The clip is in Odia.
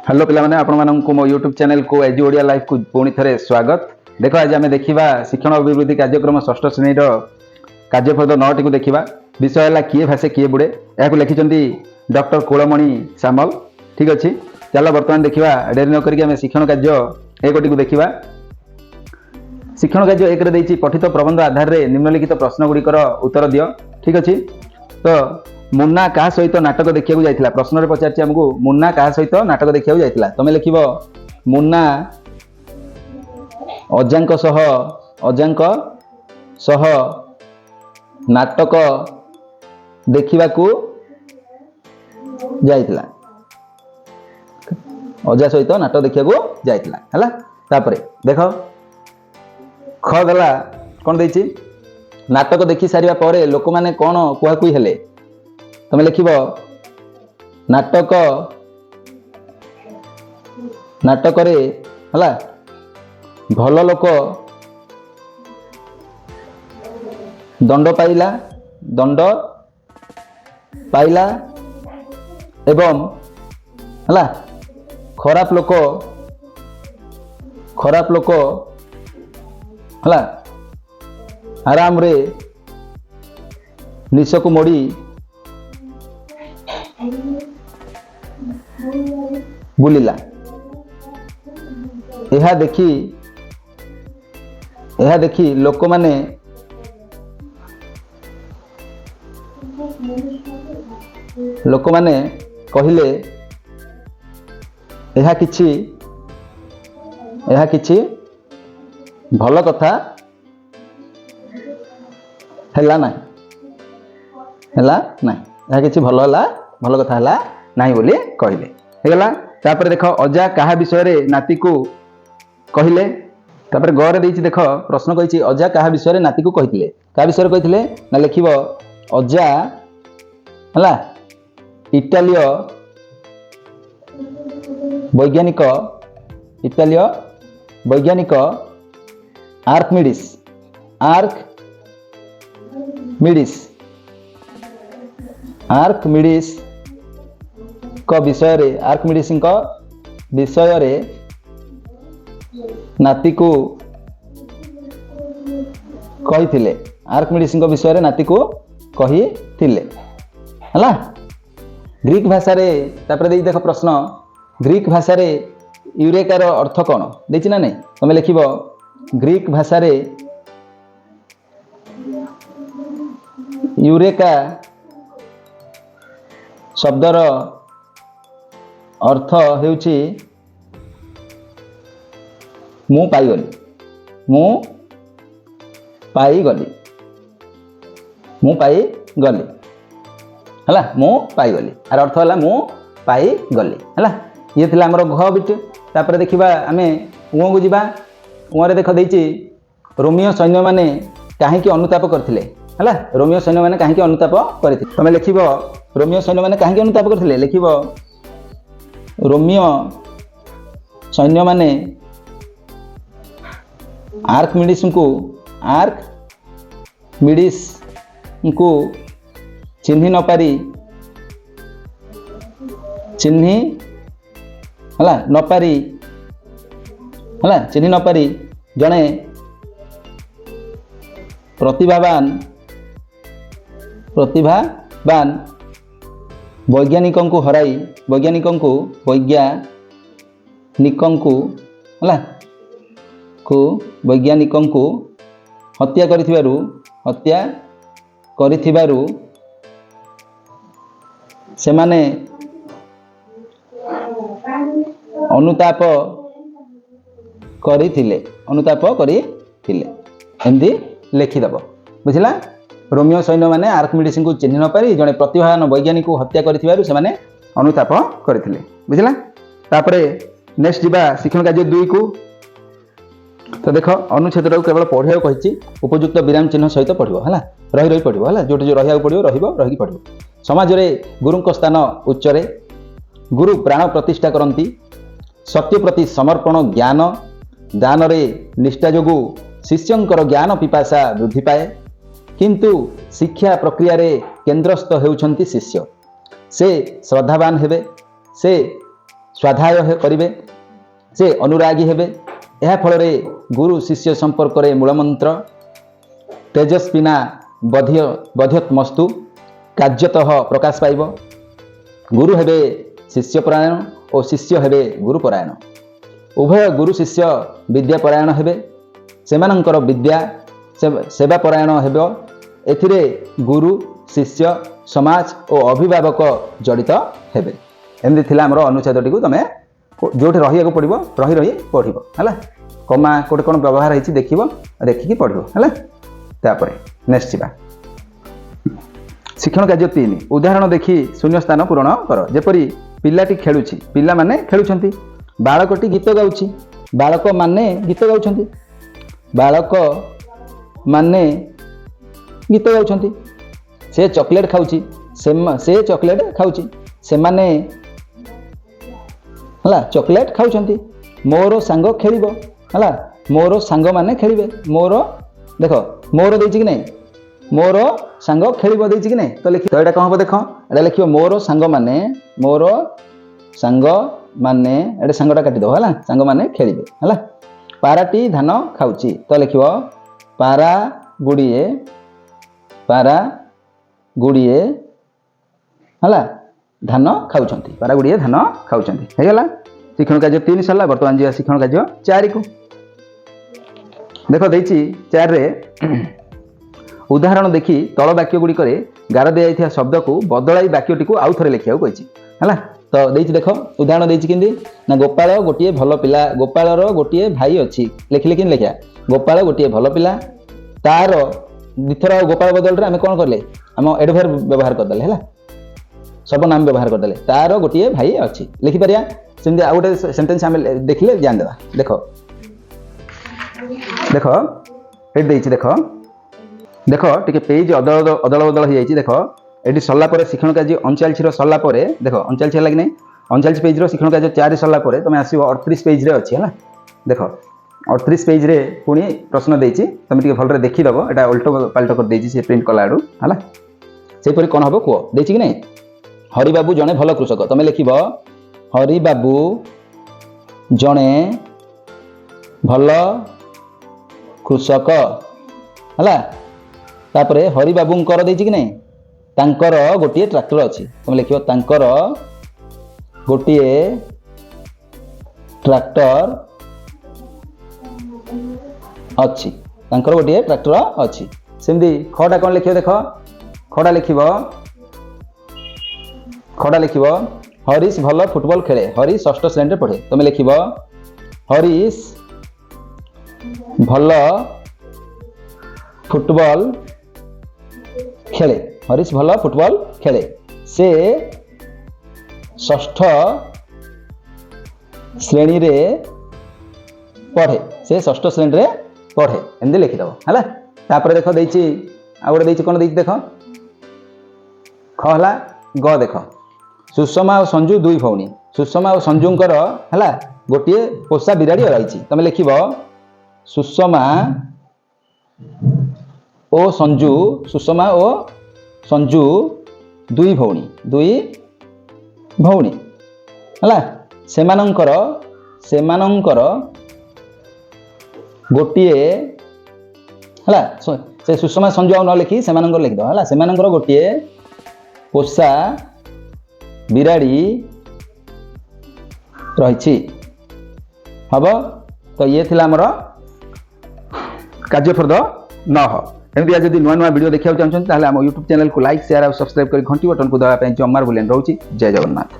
हेलो पिलाने आपण मानक मो यूट्यूब चैनल को एजी ओडिया लाइव को पुणी थे स्वागत। देख आज आम देखा शिक्षण अभिवृद्धि कार्यक्रम षष्ठ श्रेणी कार्यफल 9 को देखा विषय है किए भाषे किए बुड़े। यह लिखिं डॉक्टर कुलमणि सामल। ठीक अच्छे चल बर्तमान देखा डेरी नक शिक्षण कार्य एक देखा। शिक्षण कार्य एक देती पठित प्रबंध आधार में निम्नलिखित प्रश्न गुड़िकर उत्तर दियो। ठीक अच्छे तो मुन्ना क्या सहित नाटक देखा जाइला। प्रश्न पचार आमको मुन्ना क्या सहित नाटक देखा जाइला। तुम लिख मुन्ना अजांक सह नाटक देखा जाइला। अजा सहित नाटक देखा जाइला है। तापर देख ख गला कौन देती नाटक देखी सारा पर लोक मैंने कौन कुहाकुई हेले। तुम लिख नाटक नाटक रे हला भल लोक दंड पाइला एवं हला खराब लोक हला आराम रे निश को मोड़ी बुलिला। यह देखी लोक माने कहिले यह किछि भल कथा हैला ना यह किछि भल कथा हैला नहीं बोली कहले हेगला। तापर देख अजा कहा विषय रे नाती को कहले। तापर गरे देछि देख प्रश्न कहिछि अजा कहा विषय रे नाती को कहिथिले। का विषय कहिथिले ना लिखिबो अजा हला इटालिय वैज्ञानिक आर्किमिडीज को विषय रे नाती को कहिथिले। आर्किमिडीज को विषय रे नाती को कहिथिले हला। ग्रीक भाषा रे तापर देख प्रश्न ग्रीक भाषा रे यूरेकार अर्थ कौन देछि ना नहीं। तुम लिखिबो ग्रीक भाषा रे यूरेका शब्दर अर्थ हेउछि मु पाईगली हला मु पाईगली आर अर्थ है मु पाईगली हला। ये थिला हमर घ बिट। तापर देखिबा आमे उ को जिबा उ रे देख देछि रोमियो सैन्य माने काहेकि अनुताप करथिले हला। रोमियो सैन्य माने काहेकि अनुताप करथिले। तुम लिखिबो रोमियो सैन्य माने काहेकि अनुताप करथिले। लिखिबो रोमियो सैन्य माने आर्किमिडीज को चिन्ही न पारी जने प्रतिभावान वैज्ञानिक को हत्या करिथिबारु से माने अनुताप करिथिले एमती लिखिदेव बुझला। रोमियो सैन्य माने आर्किमिडीज को चिन्ह न पारी जड़े प्रतिभावान वैज्ञानिक को हत्या करिथिबारु से माने अनुताप करिथिले बुझला। तापर नेक्स्ट जीवा शिक्षण कार्य 2 को। तो देख अनुच्छेद को केवल पढ़िया कही उपयुक्त विराम चिन्ह सहित पढ़ो है रही पढ़ो है जो रहा पड़ो रही पढ़ो। समाज रे गुरु को स्थान उच्चरे गुरु प्राण प्रतिष्ठा करती सत्य प्रति समर्पण ज्ञान दान रे निष्ठा जोगु शिष्यंकर ज्ञान पिपासा वृद्धि पाए किंतु शिक्षा प्रक्रिया रे केन्द्रस्थ हेउछंती शिष्य से श्रद्धावान हेबे से ସ୍ୱାଧ୍ୟାୟ କରିବେ, ସେ ଅନୁରାଗୀ ହେବେ। ଏହା ଫଳରେ ଗୁରୁ ଶିଷ୍ୟ ସମ୍ପର୍କରେ ମୂଳମନ୍ତ୍ର ତେଜସ୍ବିନା ବଧ୍ୟତ୍ମସ୍ତୁ କାର୍ଯ୍ୟତଃ ପ୍ରକାଶ ପାଇବ। ଗୁରୁ ହେବେ ଶିଷ୍ୟପରାୟଣ ଓ ଶିଷ୍ୟ ହେବେ ଗୁରୁପରାୟଣ। ଉଭୟ ଗୁରୁ ଶିଷ୍ୟ ବିଦ୍ୟାପରାୟଣ ହେବେ। ସେମାନଙ୍କର ବିଦ୍ୟା ସେବାପରାୟଣ ହେବ। ଏଥିରେ ଗୁରୁ ଶିଷ୍ୟ ସମାଜ ଓ ଅଭିଭାବକ ଜଡ଼ିତ ହେବେ। ଏମିତି ଥିଲା ଆମର ଅନୁଚ୍ଛେଦଟିକୁ ତମେ ଯେଉଁଠି ରହିବାକୁ ପଡ଼ିବ ରହି ପଢ଼ିବ ହେଲା। କମା କୋଉଠି କ'ଣ ବ୍ୟବହାର ହେଇଛି ଦେଖିବ, ଦେଖିକି ପଢ଼ିବ ହେଲା। ତାପରେ ନେକ୍ସଟ ଯିବା ଶିକ୍ଷଣ କାର୍ଯ୍ୟ 3 ଉଦାହରଣ ଦେଖି ଶୂନ୍ୟ ସ୍ଥାନ ପୂରଣ କର। ଯେପରି ପିଲାଟି ଖେଳୁଛି, ପିଲାମାନେ ଖେଳୁଛନ୍ତି। ବାଳକଟି ଗୀତ ଗାଉଛି, ବାଳକମାନେ ଗୀତ ଗାଉଛନ୍ତି। ବାଳକମାନେ ଗୀତ ଗାଉଛନ୍ତି। ସେ ଚକୋଲେଟ୍ ଖାଉଛି, ସେ ଚକୋଲେଟ୍ ଖାଉଛି। ସେମାନେ ହେଲା ଚକୋଲେଟ୍ ଖାଉଛନ୍ତି। ମୋର ସାଙ୍ଗ ଖେଳିବ ହେଲା, ମୋର ସାଙ୍ଗମାନେ ଖେଳିବେ। ମୋର ଦେଖ ମୋର ଦେଇଛି କି ନାହିଁ, ମୋର ସାଙ୍ଗ ଖେଳିବ ଦେଇଛି କି ନାହିଁ। ତ ଲେଖି ତ ଏଇଟା କ'ଣ ହେବ ଦେଖ, ଏଇଟା ଲେଖିବ ମୋର ସାଙ୍ଗମାନେ, ମୋର ସାଙ୍ଗମାନେ, ଏଇଟା ସାଙ୍ଗଟା କାଟିଦେବ ହେଲା, ସାଙ୍ଗମାନେ ଖେଳିବେ ହେଲା। ପାରାଟି ଧାନ ଖାଉଛି, ତ ଲେଖିବ ପାରା ଗୁଡ଼ିଏ ହେଲା ଧାନ ଖାଉଛନ୍ତି, ପାରା ଗୁଡ଼ିଏ ଧାନ ଖାଉଛନ୍ତି। ହେଇଗଲା ଶିକ୍ଷଣ କାର୍ଯ୍ୟ 3 ସରିଲା। ବର୍ତ୍ତମାନ ଯିବା ଶିକ୍ଷଣ କାର୍ଯ୍ୟ 4କୁ। ଦେଖ ଦେଇଛି 4ରେ ଉଦାହରଣ ଦେଖି ତଳ ବାକ୍ୟ ଗୁଡ଼ିକରେ ଗାର ଦିଆଯାଇଥିବା ଶବ୍ଦକୁ ବଦଳାଇ ବାକ୍ୟଟିକୁ ଆଉ ଥରେ ଲେଖିବାକୁ କହିଛି ହେଲା। ତ ଦେଇଛି ଦେଖ ଉଦାହରଣ ଦେଇଛି କେମିତି ନା, ଗୋପାଳ ଗୋଟିଏ ଭଲ ପିଲା, ଗୋପାଳର ଗୋଟିଏ ଭାଇ ଅଛି। ଲେଖିଲେ କେମିତି ଲେଖିବା, ଗୋପାଳ ଗୋଟିଏ ଭଲ ପିଲା, ତାର ଦ୍ୱିଥର ଗୋପାଳ ବଦଳରେ ଆମେ କ'ଣ କଲେ, ଆମ ଏଡଭର୍ବ ବ୍ୟବହାର କରିଦେଲେ ହେଲା, ସର୍ବନାମ ବ୍ୟବହାର କରିଦେଲେ। ତାର ଗୋଟିଏ ଭାଇ ଅଛି ଲେଖିପାରିବା। ସେମିତି ଆଉ ଗୋଟେ ସେଣ୍ଟେନ୍ସ ଆମେ ଦେଖିଲେ ଜାଣିଦେବା। ଦେଖ ଏଠି ଦେଇଛି, ଦେଖ ଟିକେ ପେଜ୍ ଅଦଳ ବଦଳ ହେଇଯାଇଛି। ଦେଖ ଏଠି ସରିଲା ପରେ ଶିକ୍ଷଣ କାର୍ଯ୍ୟ 39ର ସରିଲା ପରେ ଦେଖ 39 ହେଲା କି ନାହିଁ, 39 ପେଜ୍ର ଶିକ୍ଷଣ କାର୍ଯ୍ୟ 4 ସରିଲା ପରେ ତମେ ଆସିବ 38 ପେଜ୍ରେ ଅଛି ହେଲା। ଦେଖ 38 ପେଜ୍ରେ ପୁଣି ପ୍ରଶ୍ନ ଦେଇଛି, ତମେ ଟିକେ ଭଲରେ ଦେଖିଦେବ। ଏଇଟା ଓଲଟ ପାଲଟ କରିଦେଇଛି ସେ ପ୍ରିଣ୍ଟ କଲା ଆଡ଼ୁ ହେଲା। ସେହିପରି କ'ଣ ହେବ କୁହ, ଦେଇଛି କି ନାହିଁ। ହରିବାବୁ ଜଣେ ଭଲ କୃଷକ, ତମେ ଲେଖିବ ହରିବାବୁ ଜଣେ ଭଲ କୃଷକ ହେଲା। ତାପରେ ହରିବାବୁଙ୍କର ଦେଇଛି କି ନାହିଁ, ତାଙ୍କର ଗୋଟିଏ ଟ୍ରାକ୍ଟର ଅଛି, ତମେ ଲେଖିବ ତାଙ୍କର ଗୋଟିଏ ଟ୍ରାକ୍ଟର ଅଛି, ତାଙ୍କର ଗୋଟିଏ ଟ୍ରାକ୍ଟର ଅଛି। ସେମିତି ଖଟା କ'ଣ ଲେଖିବ, ଦେଖ ଖଟା ଲେଖିବ ହରିଶ ଭଲ ଫୁଟବଲ ଖେଳେ, ହରିଶ 6ଠ ଶ୍ରେଣୀରେ ପଢ଼େ। ତମେ ଲେଖିବ ହରିଶ ଭଲ ଫୁଟବଲ ଖେଳେ, ହରିଶ ଭଲ ଫୁଟବଲ ଖେଳେ, ସେ 6ଠ ଶ୍ରେଣୀରେ ପଢ଼େ, ସେ 6ଠ ଶ୍ରେଣୀରେ ପଢ଼େ। ଏମିତି ଲେଖିଦେବ ହେଲା। ତାପରେ ଦେଖ ଦେଇଛି ଆଉ ଗୋଟେ ଦେଇଛି, କ'ଣ ଦେଇଛି ଦେଖ, ଖ ହେଲା ଗ। ଦେଖ ସୁଷମା ଓ ସଞ୍ଜୁ 2 ଭଉଣୀ, ସୁଷମା ଓ ସଞ୍ଜୁଙ୍କର ହେଲା ଗୋଟିଏ ପୋଷା ବିରାଡ଼ି ରହିଛି। ତମେ ଲେଖିବ ସୁଷମା ଓ ସଞ୍ଜୁ 2 ଭଉଣୀ ହେଲା। ସେମାନଙ୍କର ଗୋଟିଏ ହେଲା, ସେ ସୁଷମା ସଞ୍ଜୁ ଆଉ ନ ଲେଖି ସେମାନଙ୍କର ଲେଖିଦେବ ହେଲା। ସେମାନଙ୍କର ଗୋଟିଏ ପୋଷା ବିରାଡ଼ି ରହିଛି ହବ। ତ ଇଏ ଥିଲା ଆମର କାର୍ଯ୍ୟଫର୍ଦ୍ଦ 9। ଏମିତି ଯଦି ନୂଆ ଭିଡ଼ିଓ ଦେଖିବାକୁ ଚାହୁଁଛନ୍ତି ତାହେଲେ ଆମ ୟୁଟ୍ୟୁବ୍ ଚ୍ୟାନେଲକୁ ଲାଇକ୍, ସେୟାର ଆଉ ସବସ୍କ୍ରାଇବ୍ କରି ଘଣ୍ଟି ବଟନକୁ ଦେବା ପାଇଁ ଜମାରୁ ଭୁଲେନି। ରହୁଛି। ଜୟ ଜଗନ୍ନାଥ।